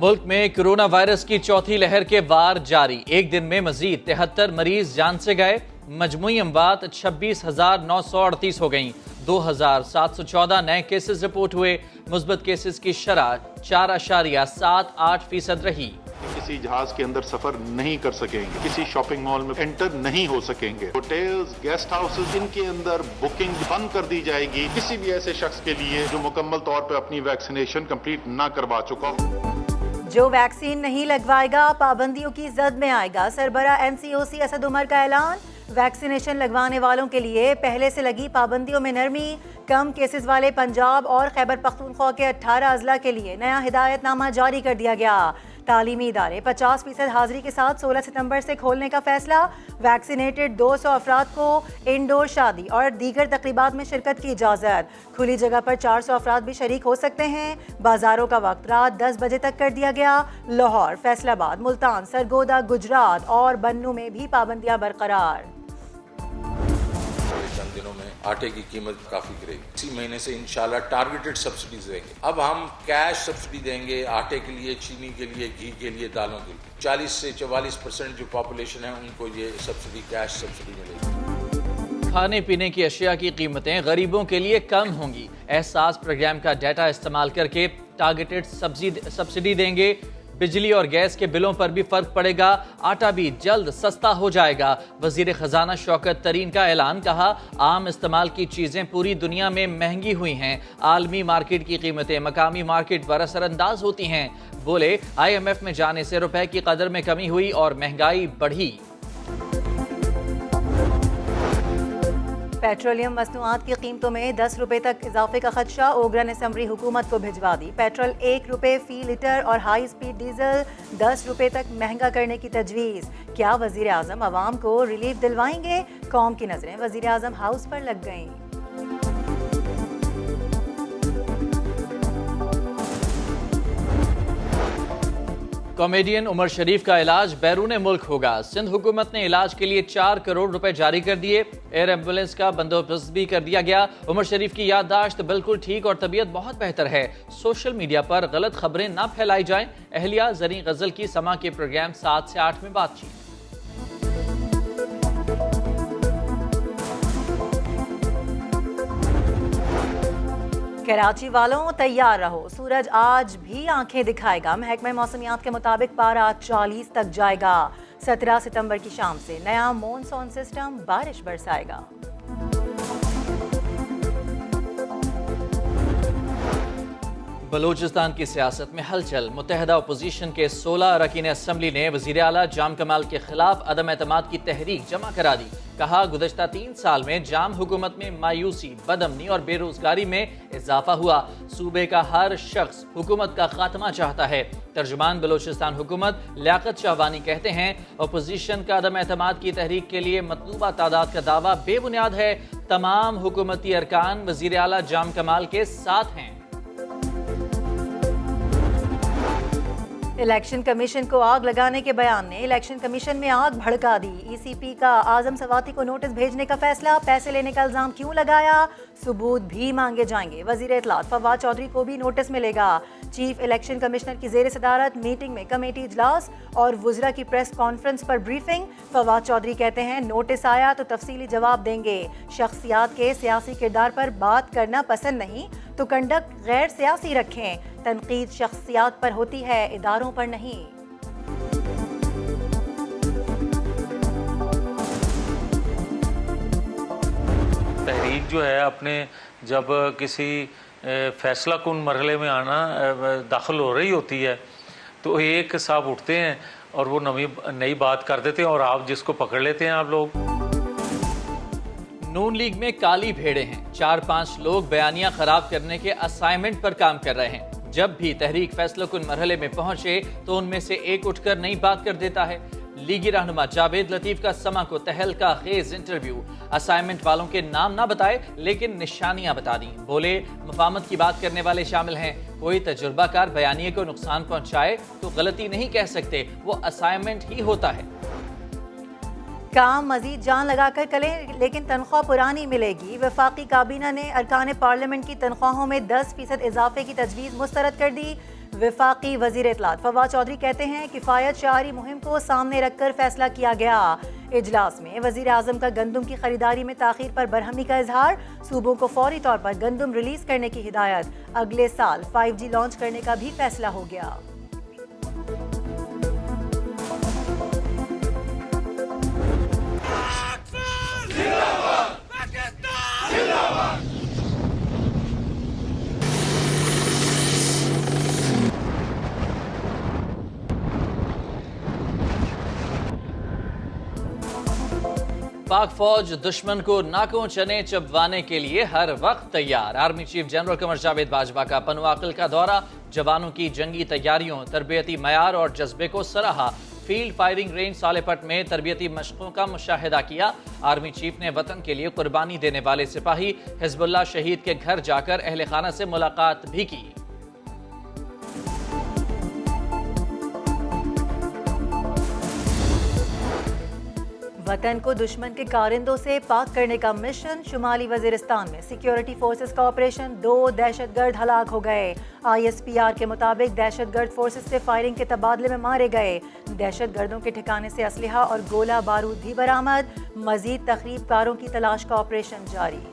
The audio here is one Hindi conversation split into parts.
मुल्क में कोरोना वायरस की चौथी लहर के वार जारी। एक दिन में मजीद 73 मरीज जान से गए। मजमूई अमवात 26,938 हो गईं। 2,714 नए केसेस रिपोर्ट हुए। मुस्बत केसेस की शरह 4.78% रही। किसी जहाज के अंदर सफर नहीं कर सकेंगे, किसी शॉपिंग मॉल में एंटर नहीं हो सकेंगे, होटल्स, गेस्ट हाउसेस, इनके अंदर बुकिंग बंद कर दी जाएगी किसी भी ऐसे शख्स के लिए जो मुकम्मल तौर पर अपनी वैक्सीनेशन कंप्लीट ना करवा चुका हो। जो वैक्सीन नहीं लगवाएगा पाबंदियों की जद में आएगा। सरबरा MCOC असद उमर का ऐलान। वैक्सीनेशन लगवाने वालों के लिए पहले से लगी पाबंदियों में नरमी। कम केसेस वाले पंजाब और खैबर पख्तूनख्वा के 18 अजला के लिए नया हिदायतनामा जारी कर दिया गया। तालीमी इदारे 50% हाजिरी के साथ 16 सितंबर से खोलने का फैसला। वैक्सीनेटेड 200 अफराद को इंडोर शादी और दीगर तकरीबात में शिरकत की इजाज़त। खुली जगह पर 400 अफराद भी शरीक हो सकते हैं। बाजारों का वक्त रात 10 बजे तक कर दिया गया। लाहौर, फैसलाबाद, मुल्तान, सरगोदा, गुजरात और बन्नू में भी पाबंदियां बरकरार। चंद दिनों में आटे की कीमत काफी गिरेगी। इसी महीने से इंशाल्लाह टारगेटेड सब्सिडीज देंगे। अब हम कैश सब्सिडी देंगे आटे के लिए, चीनी के लिए, घी के लिए, दालों के लिए। 40 से 44% जो पॉपुलेशन है उनको ये सब्सिडी, कैश सब्सिडी मिलेगी। खाने पीने की अशिया की कीमतें गरीबों के लिए कम होंगी। एहसास प्रोग्राम का डाटा इस्तेमाल करके टारगेटेड सब्सिडी देंगे। बिजली और गैस के बिलों पर भी फर्क पड़ेगा। आटा भी जल्द सस्ता हो जाएगा। वजीर खजाना शौकत तरीन का ऐलान। कहा, आम इस्तेमाल की चीजें पूरी दुनिया में महंगी हुई हैं। आलमी मार्केट की कीमतें मकामी मार्केट पर असरअंदाज होती हैं। बोले, IMF में जाने से रुपए की कदर में कमी हुई और महंगाई बढ़ी। पेट्रोलियम मसनूआत की कीमतों में 10 रुपए तक इजाफे का खदशा। ओगरा ने समरी हुकूमत को भिजवा दी। पेट्रोल 1 रुपए फी लीटर और हाई स्पीड डीजल 10 रुपए तक महंगा करने की तजवीज़। क्या वजीर आजम अवाम को रिलीफ दिलवाएंगे? कौम की नजरें वजीर आजम हाउस पर लग गईं। कॉमेडियन उमर शरीफ का इलाज बैरून मुल्क होगा। सिंध हुकूमत ने इलाज के लिए 4 करोड़ रुपए जारी कर दिए। एयर एम्बुलेंस का बंदोबस्त भी कर दिया गया। उमर शरीफ की याददाश्त बिल्कुल ठीक और तबीयत बहुत बेहतर है। सोशल मीडिया पर गलत खबरें ना फैलाई जाएं। अहलिया जरीन गजल की समा के प्रोग्राम 7 से 8 में बातचीत। कराची वालों तैयार रहो, सूरज आज भी आंखें दिखाएगा। महकमा मौसमियात के मुताबिक पारा 40 तक जाएगा। 17 सितंबर की शाम से नया मॉनसून सिस्टम बारिश बरसाएगा। बलूचिस्तान की सियासत में हलचल। मुत्तहदा अपोजिशन के 16 अरकान असम्बली ने वजीर आला जाम कमाल के खिलाफ अदम एतमाद की तहरीक जमा करा दी। कहा, गुज़श्ता 3 साल में जाम हुकूमत में मायूसी, बदअमनी और बेरोजगारी में इजाफा हुआ। सूबे का हर शख्स हुकूमत का खात्मा चाहता है। तर्जुमान बलूचिस्तान हुकूमत लियाकत शाहवानी कहते हैं, अपोजिशन का अदम एतमाद की तहरीक के लिए मतलूबा तादाद का दावा बेबुनियाद है। तमाम हुकूमती अरकान वजीर आला जाम कमाल के साथ हैं। इलेक्शन कमीशन को आग लगाने के बयान ने इलेक्शन कमीशन में आग भड़का दी। ECP का आजम सवाती को नोटिस भेजने का फैसला। पैसे लेने का इल्जाम क्यों लगाया? सबूत भी मांगे जाएंगे। वजीर इत्तलात फवाद चौधरी को भी नोटिस मिलेगा। चीफ इलेक्शन कमिश्नर की जेर सदारत मीटिंग में कमेटी इजलास और वुज़रा की प्रेस कॉन्फ्रेंस पर ब्रीफिंग। फवाद चौधरी कहते हैं, नोटिस आया तो तफसीली जवाब देंगे। शख्सियात के सियासी किरदार पर बात करना पसंद नहीं तो कंडक्ट गैर सियासी रखें। तनकीद शख्सियात पर होती है, इदारों पर नहीं। तहरीक जो है अपने जब किसी फैसला कुन मरहले में आना दाखिल हो रही होती है तो एक साहब उठते हैं और वो नई बात कर देते हैं और आप जिसको पकड़ लेते हैं आप लोग। नून लीग में काली भेड़े हैं। 4-5 लोग बयानियां खराब करने के असाइनमेंट पर काम कर रहे हैं। जब भी तहरीक फैसला कुन मरहले में पहुंचे तो उनमें से एक उठकर नई बात कर देता है। लीगी रहनुमा जावेद लतीफ का समा को तहलका खेज इंटरव्यू। असाइनमेंट वालों के नाम ना बताए लेकिन निशानियां बता दी। बोले, मुफाहमत की बात करने वाले शामिल हैं। कोई तजुर्बाकार बयानिए को नुकसान पहुंचाए तो गलती नहीं कह सकते, वो असाइनमेंट ही होता है। काम मजीद जान लगाकर करें लेकिन तनख्वाह पुरानी मिलेगी। वफाकी काबीना ने अरकान पार्लियामेंट की तनख्वाहों में 10% इजाफे की तजवीज़ मुस्तरद कर दी। वफाकी वजीर इत्तलात फवाद चौधरी कहते हैं किफ़ायत शहरी मुहिम को सामने रखकर फैसला किया गया। इजलास में वजीर आजम का गंदम की खरीदारी में ताखीर पर बरहमी का इजहार, सूबों को फौरी तौर पर गंदम रिलीज करने की हिदायत, अगले साल 5G लॉन्च करने का भी फैसला हो गया। पाक फौज दुश्मन को नाकों चने चबवाने के लिए हर वक्त तैयार। Army chief general Qamar Javed Bajwa का पनुआकिल का दौरा, जवानों की जंगी तैयारियों, तरबियती मयार और जज्बे को सराहा। फील्ड फायरिंग रेंज सालेपट में तरबियती मशकों का मुशाहिदा किया। आर्मी चीफ ने वतन के लिए कुर्बानी देने वाले सिपाही हिजबुल्लाह शहीद के घर जाकर अहले खाना से मुलाकात भी की। वतन को दुश्मन के कारिंदों से पाक करने का मिशन, शुमाली वजीरिस्तान में सिक्योरिटी फोर्सेस का ऑपरेशन, 2 दहशतगर्द हलाक हो गए। ISPR के मुताबिक दहशतगर्द फोर्सेस से फायरिंग के तबादले में मारे गए। दहशतगर्दों के ठिकाने से असलहा और गोला बारूद भी बरामद। मजीद तखरीबकारों की तलाश का ऑपरेशन जारी।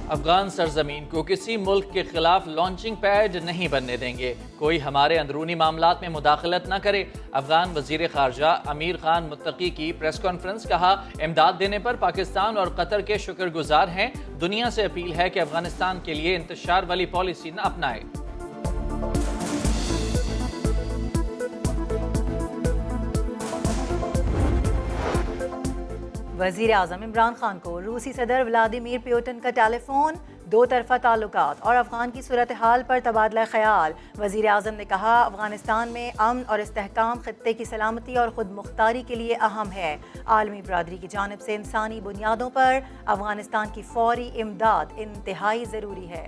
अफगान सरजमीन को किसी मुल्क के खिलाफ लॉन्चिंग पैड नहीं बनने देंगे, कोई हमारे अंदरूनी मामलात में मुदाखलत न करे। अफगान वजीर खारजा अमीर खान मुत्तकी की प्रेस कॉन्फ्रेंस, कहा इमदाद देने पर पाकिस्तान और कतर के शुक्रगुजार हैं। दुनिया से अपील है कि अफगानिस्तान के लिए इंतशार वाली पॉलिसी न अपनाए। वजीर आजम इमरान खान को रूसी सदर व्लादिमीर पुतिन का टेलीफोन, 2 तरफा ताल्लुकात और अफगान की सूरत हाल पर तबादला ख्याल। वजीर आजम ने कहा अफगानिस्तान में अमन और इस्तेहकाम खित्ते की सलामती और खुद मुख्तारी के लिए अहम है। आलमी बरादरी की जानिब से इंसानी बुनियादों पर अफगानिस्तान की फौरी इमदाद इंतहाई ज़रूरी है।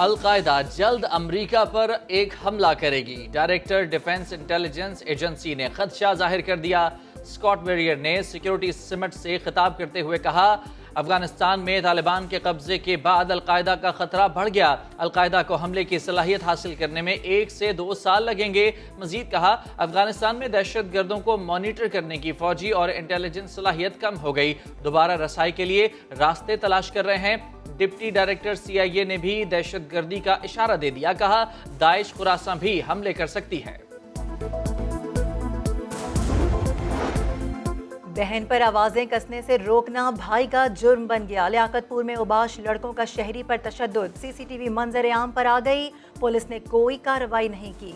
अल-कायदा जल्द अमरीका पर एक हमला करेगी, डायरेक्टर डिफेंस इंटेलिजेंस एजेंसी ने खदशा जाहिर कर दिया। स्कॉट वेरियर ने सिक्योरिटी समिट से खिताब करते हुए कहा अफगानिस्तान में तालिबान के कब्जे के बाद अलकायदा का खतरा बढ़ गया। अलकायदा को हमले की सलाहियत हासिल करने में 1 से 2 साल लगेंगे। मजीद कहा अफगानिस्तान में दहशत गर्दों को मॉनिटर करने की फौजी और इंटेलिजेंस सलाहियत कम हो गई, दोबारा रसाई के लिए रास्ते तलाश कर रहे हैं। डिप्टी डायरेक्टर CIA ने भी दहशत गर्दी का इशारा दे दिया, कहा दाइश खुरासान भी हमले कर सकती है। बहन पर आवाजें कसने से रोकना भाई का जुर्म बन गया। लियाकतपुर में उबाश लड़कों का शहरी पर तशद्दुद, CCTV मंजर आम पर आ गई, पुलिस ने कोई कार्रवाई नहीं की।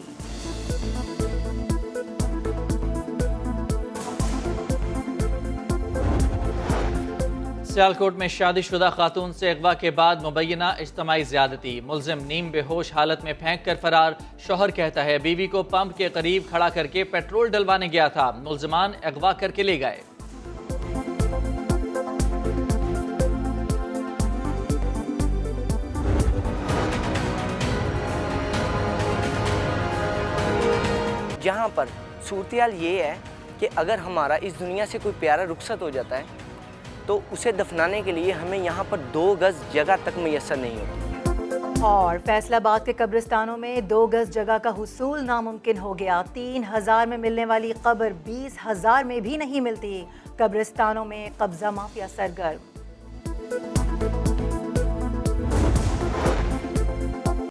सियालकोट में शादीशुदा खातून से अगवा के बाद मुबैना इज्तमाई ज़्यादती, मुलजिम नीम बेहोश हालत में फेंक कर फरार। शोहर कहता है बीवी को पंप के करीब खड़ा करके पेट्रोल डलवाने गया था, मुलजिमान अगवा करके ले गए। यहाँ पर सूरत ये है कि अगर हमारा इस दुनिया से कोई प्यारा रुखसत हो जाता है तो उसे दफनाने के लिए हमें यहाँ पर 2 गज जगह तक मैसर नहीं होती। और फैसलाबाद के कब्रिस्तानों में 2 गज जगह का हुसूल नामुमकिन हो गया। 3000 में मिलने वाली कब्र 20,000 में भी नहीं मिलती। कब्रिस्तानों में कब्जा माफिया सरगर्म।